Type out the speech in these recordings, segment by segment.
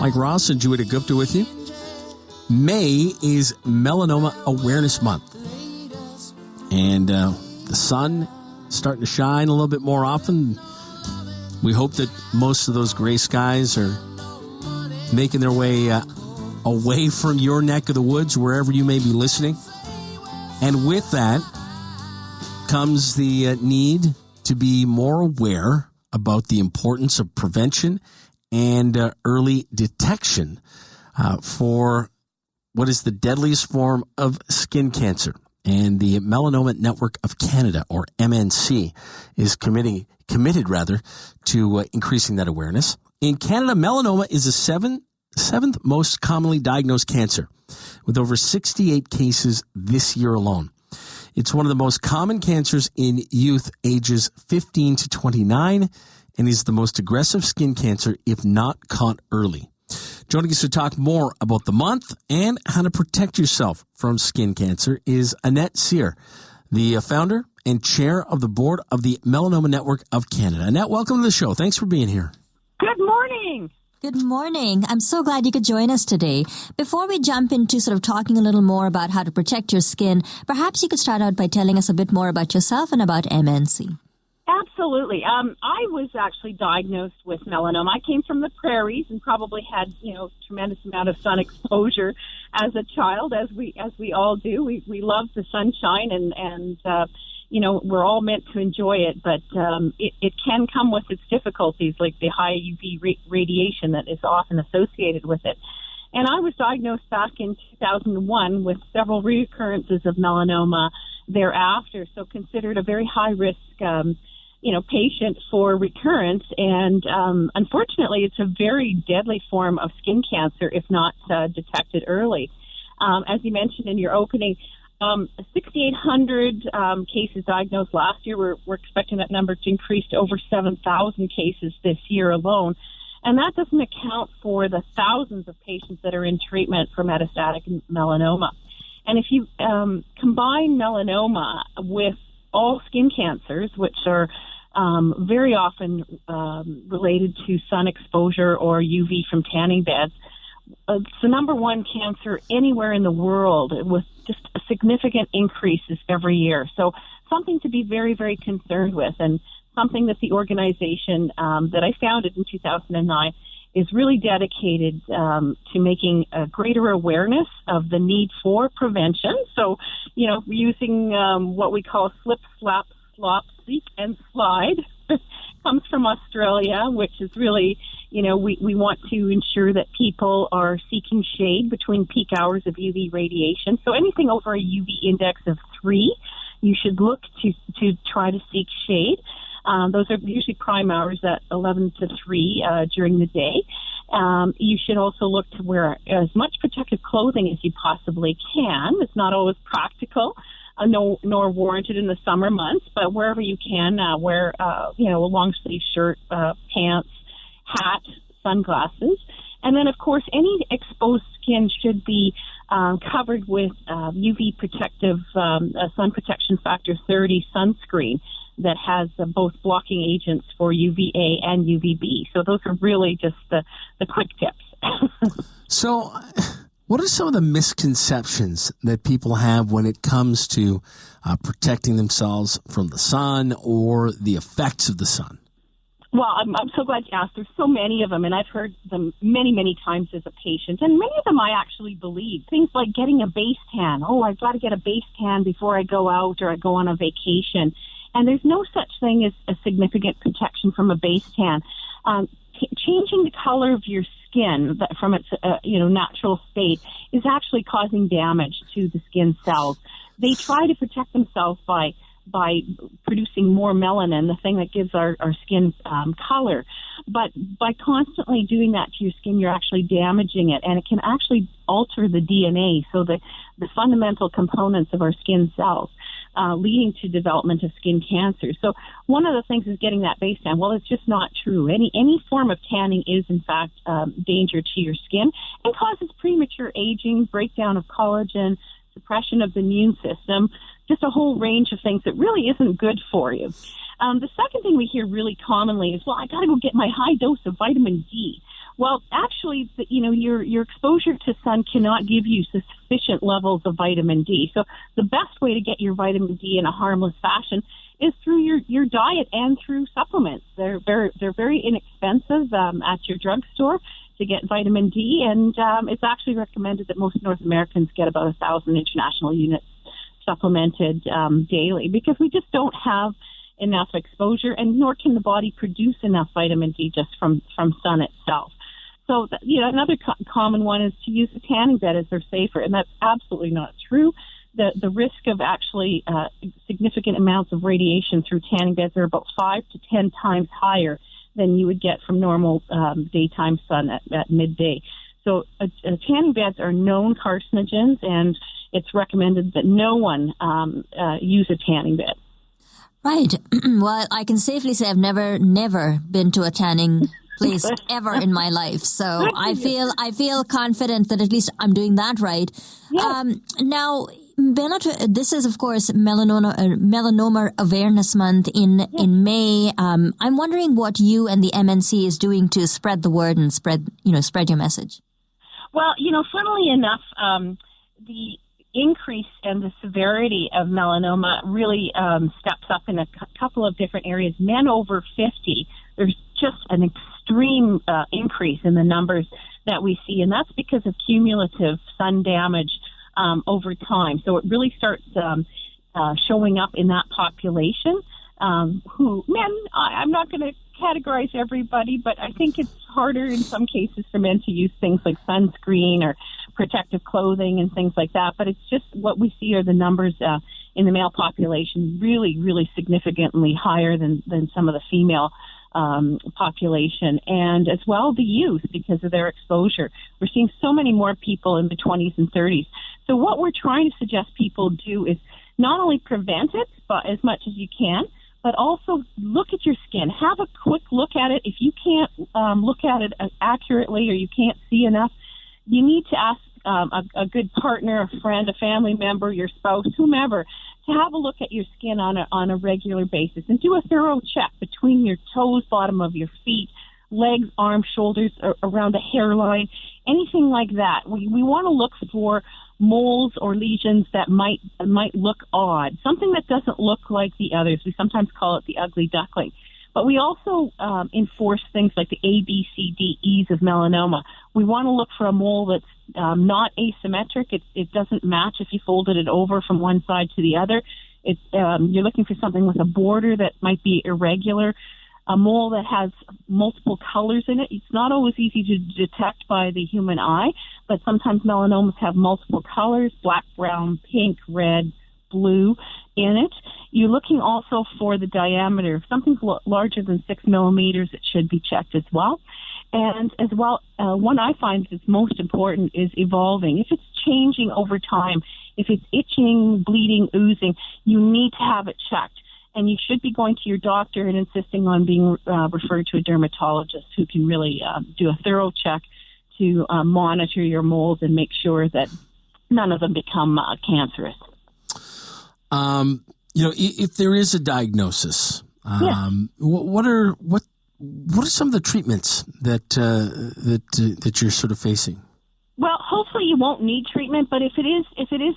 Mike Ross and Juita Gupta with you. May is Melanoma Awareness Month. And the sun starting to shine a little bit more often. We hope that most of those gray skies are making their way away from your neck of the woods, wherever you may be listening. And with that comes the need to be more aware about the importance of prevention and early detection for what is the deadliest form of skin cancer. And the Melanoma Network of Canada, or MNC, is committed to increasing that awareness. In Canada, melanoma is the seventh most commonly diagnosed cancer, with over 68 cases this year alone. It's one of the most common cancers in youth ages 15 to 29 and is the most aggressive skin cancer if not caught early. Joining us to talk more about the month and how to protect yourself from skin cancer is Annette Cry, the founder and chair of the board of the Melanoma Network of Canada. Annette, welcome to the show. Thanks for being here. Good morning. Good morning. I'm so glad you could join us today. Before we jump into sort of talking a little more about how to protect your skin, perhaps you could start out by telling us a bit more about yourself and about MNC. Absolutely. I was actually diagnosed with melanoma. I came from the prairies and probably had, tremendous amount of sun exposure as a child, as we all do. We love the sunshine and we're all meant to enjoy it, but it can come with its difficulties, like the high UV radiation that is often associated with it. And I was diagnosed back in 2001 with several recurrences of melanoma thereafter, so considered a very high risk patient for recurrence. And unfortunately, it's a very deadly form of skin cancer if not detected early. As you mentioned in your opening, 6,800 cases diagnosed last year. We're expecting that number to increase to over 7,000 cases this year alone. And that doesn't account for the thousands of patients that are in treatment for metastatic melanoma. And if you combine melanoma with all skin cancers, which are very often related to sun exposure or UV from tanning beds, it's the number one cancer anywhere in the world, with just significant increases every year. So something to be very, very concerned with, and something that the organization that I founded in 2009 is really dedicated to making a greater awareness of the need for prevention. So, using what we call slip, slap, slop, seek, and slide comes from Australia, which is really, we want to ensure that people are seeking shade between peak hours of UV radiation. So anything over a UV index of 3, you should look to try to seek shade. Those are usually prime hours at 11 to 3 during the day. You should also look to wear as much protective clothing as you possibly can. It's not always practical, nor warranted in the summer months, but wherever you can, wear a long sleeve shirt, pants, hat, sunglasses. And then, of course, any exposed skin should be covered with UV protective sun protection factor 30 sunscreen that has both blocking agents for UVA and UVB. So those are really just the quick tips. So what are some of the misconceptions that people have when it comes to protecting themselves from the sun or the effects of the sun? Well, I'm so glad you asked. There's so many of them, and I've heard them many, many times as a patient. And many of them I actually believe. Things like getting a base tan. Oh, I've got to get a base tan before I go out or I go on a vacation. And there's no such thing as a significant protection from a base tan. Changing the color of your skin from its natural state is actually causing damage to the skin cells. They try to protect themselves by producing more melanin, the thing that gives our skin color. But by constantly doing that to your skin, you're actually damaging it, and it can actually alter the DNA, so the fundamental components of our skin cells, leading to development of skin cancer. So one of the things is getting that base tan. Well, it's just not true. Any form of tanning is, in fact, danger to your skin and causes premature aging, breakdown of collagen, suppression of the immune system, just a whole range of things that really isn't good for you. The second thing we hear really commonly is, well, I got to go get my high dose of vitamin D. Well, actually, your exposure to sun cannot give you sufficient levels of vitamin D. So the best way to get your vitamin D in a harmless fashion is through your diet and through supplements. They're very inexpensive at your drugstore to get vitamin D, and it's actually recommended that most North Americans get about 1,000 international units supplemented daily, because we just don't have enough exposure, and nor can the body produce enough vitamin D just from sun itself. So, another common one is to use a tanning bed as they're safer, and that's absolutely not true. The risk of actually significant amounts of radiation through tanning beds are about 5 to 10 times higher than you would get from normal daytime sun at midday. So tanning beds are known carcinogens, and it's recommended that no one use a tanning bed. Right. Well, I can safely say I've never been to a tanning place ever in my life. So I feel confident that at least I'm doing that right. Yes. Now, this is, of course, Melanoma Awareness Month in May. I'm wondering what you and the MNC is doing to spread the word and spread your message. Well, funnily enough, the increase and the severity of melanoma really steps up in a couple of different areas. Men over 50, there's just an extreme increase in the numbers that we see, and that's because of cumulative sun damage over time. So it really starts showing up in that population. I'm not going to categorize everybody, but I think it's harder in some cases for men to use things like sunscreen or protective clothing and things like that. But it's just what we see are the numbers in the male population really, really significantly higher than some of the female population, and as well the youth because of their exposure. We're seeing so many more people in the 20s and 30s. So what we're trying to suggest people do is not only prevent it, but as much as you can, but also look at your skin. Have a quick look at it. If you can't look at it accurately or you can't see enough, you need to ask a good partner, a friend, a family member, your spouse, whomever, to have a look at your skin on a regular basis and do a thorough check between your toes, bottom of your feet, legs, arms, shoulders, around the hairline, anything like that. We want to look for moles or lesions that might look odd, something that doesn't look like the others. We sometimes call it the ugly duckling. But we also enforce things like the A, B, C, D, E's of melanoma. We want to look for a mole that's not asymmetric. It doesn't match if you folded it over from one side to the other. You're looking for something with a border that might be irregular. A mole that has multiple colors in it. It's not always easy to detect by the human eye, but sometimes melanomas have multiple colors, black, brown, pink, red, blue in it. You're looking also for the diameter. If something's larger than 6 millimeters, it should be checked as well. And as well, one I find is most important is evolving. If it's changing over time, if it's itching, bleeding, oozing, you need to have it checked. And you should be going to your doctor and insisting on being referred to a dermatologist who can really do a thorough check to monitor your moles and make sure that none of them become cancerous. If there is a diagnosis, what are some of the treatments that you're sort of facing? Well, hopefully you won't need treatment, but if it is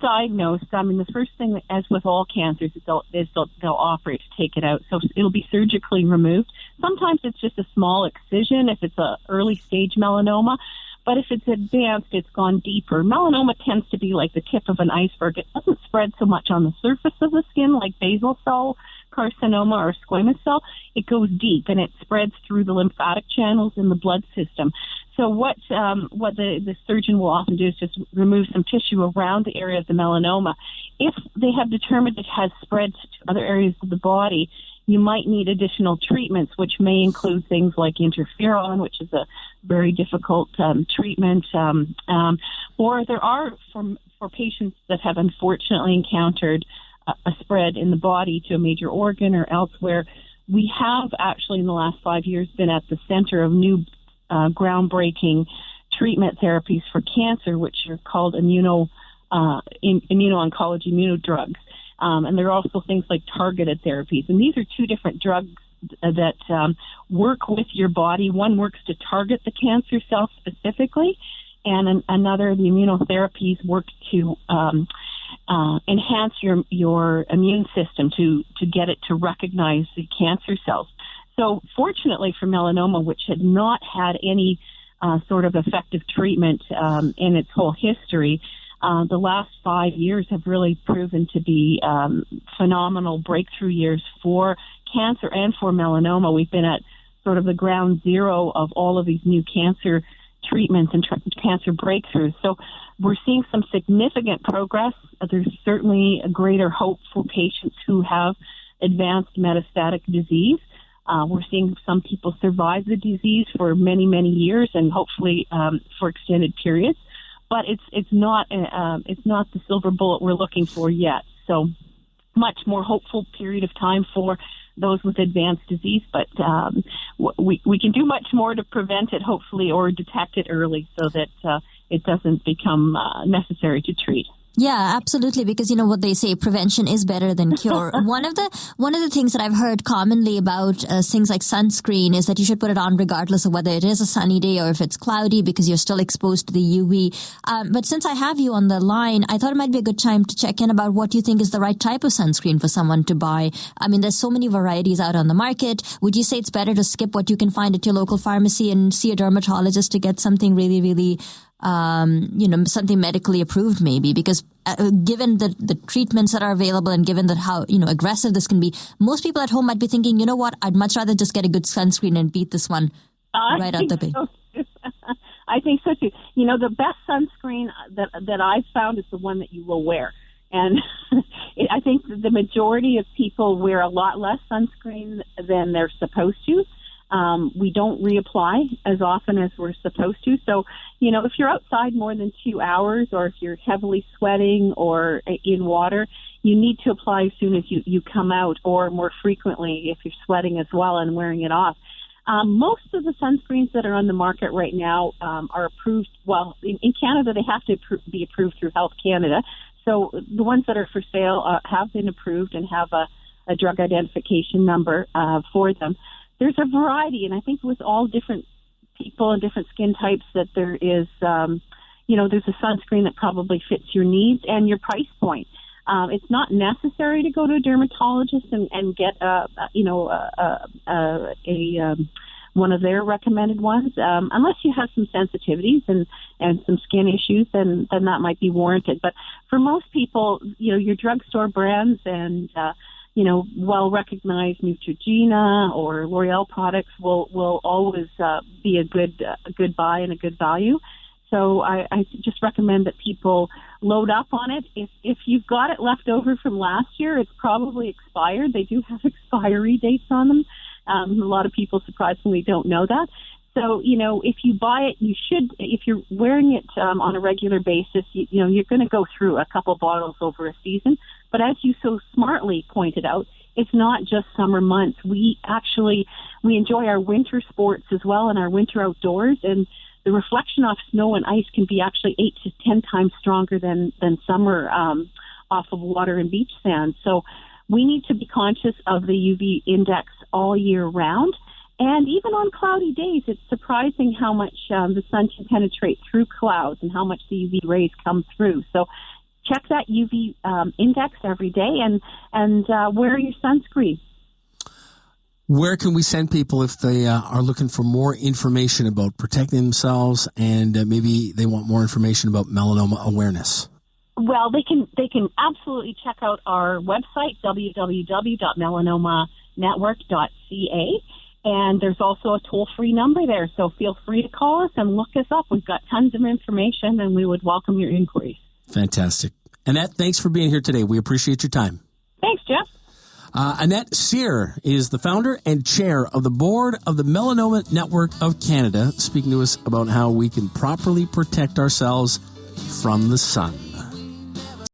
diagnosed, the first thing, as with all cancers, they'll operate to take it out. So it'll be surgically removed. Sometimes it's just a small excision if it's a early stage melanoma, but if it's advanced, it's gone deeper. Melanoma tends to be like the tip of an iceberg. It doesn't spread so much on the surface of the skin like basal cell carcinoma or squamous cell. It goes deep and it spreads through the lymphatic channels in the blood system. So what the surgeon will often do is just remove some tissue around the area of the melanoma. If they have determined it has spread to other areas of the body, you might need additional treatments, which may include things like interferon, which is a very difficult treatment. Or there are, for patients that have unfortunately encountered a spread in the body to a major organ or elsewhere, we have actually in the last 5 years been at the center of new groundbreaking treatment therapies for cancer, which are called immuno-oncology, immunodrugs. And there are also things like targeted therapies. And these are two different drugs that work with your body. One works to target the cancer cell specifically, and another, the immunotherapies, work to enhance your immune system to get it to recognize the cancer cells. So fortunately for melanoma, which had not had any sort of effective treatment in its whole history, the last 5 years have really proven to be phenomenal breakthrough years for cancer and for melanoma. We've been at sort of the ground zero of all of these new cancer treatments and cancer breakthroughs. So we're seeing some significant progress. There's certainly a greater hope for patients who have advanced metastatic disease. We're seeing some people survive the disease for many, many years and hopefully for extended periods. But it's not the silver bullet we're looking for yet. So much more hopeful period of time for those with advanced disease, but we can do much more to prevent it, hopefully, or detect it early so that it doesn't become necessary to treat. Yeah, absolutely. Because you know what they say, prevention is better than cure. One of the things that I've heard commonly about things like sunscreen is that you should put it on regardless of whether it is a sunny day or if it's cloudy, because you're still exposed to the UV. But since I have you on the line, I thought it might be a good time to check in about what you think is the right type of sunscreen for someone to buy. I mean, there's so many varieties out on the market. Would you say it's better to skip what you can find at your local pharmacy and see a dermatologist to get something really, really something medically approved maybe? Because given the treatments that are available and given that how, aggressive this can be, most people at home might be thinking, you know what, I'd much rather just get a good sunscreen and beat this one right out the bay. So I think so too. The best sunscreen that I've found is the one that you will wear. And I think the majority of people wear a lot less sunscreen than they're supposed to. We don't reapply as often as we're supposed to. So, if you're outside more than 2 hours, or if you're heavily sweating or in water, you need to apply as soon as you come out, or more frequently if you're sweating as well and wearing it off. Most of the sunscreens that are on the market right now are approved. Well, in Canada, they have to be approved through Health Canada. So the ones that are for sale have been approved and have a drug identification number for them. There's a variety, and I think with all different people and different skin types that there is, there's a sunscreen that probably fits your needs and your price point. It's not necessary to go to a dermatologist and get one of their recommended ones, unless you have some sensitivities and some skin issues, then that might be warranted. But for most people, your drugstore brands and well-recognized Neutrogena or L'Oreal products will always be a good buy and a good value. So I just recommend that people load up on it. If you've got it left over from last year, it's probably expired. They do have expiry dates on them. A lot of people surprisingly don't know that. So, if you buy it, you should, if you're wearing it on a regular basis, you're going to go through a couple bottles over a season. But as you so smartly pointed out, it's not just summer months. We enjoy our winter sports as well and our winter outdoors. And the reflection off snow and ice can be actually 8 to 10 times stronger than summer off of water and beach sand. So we need to be conscious of the UV index all year round. And even on cloudy days, it's surprising how much the sun can penetrate through clouds and how much the UV rays come through. So check that UV index every day and wear your sunscreen. Where can we send people if they are looking for more information about protecting themselves and maybe they want more information about melanoma awareness? Well, they can absolutely check out our website, www.melanomanetwork.ca. And there's also a toll-free number there, so feel free to call us and look us up. We've got tons of information, and we would welcome your inquiries. Fantastic. Annette, thanks for being here today. We appreciate your time. Thanks, Jeff. Annette Cry is the founder and chair of the board of the Melanoma Network of Canada, speaking to us about how we can properly protect ourselves from the sun.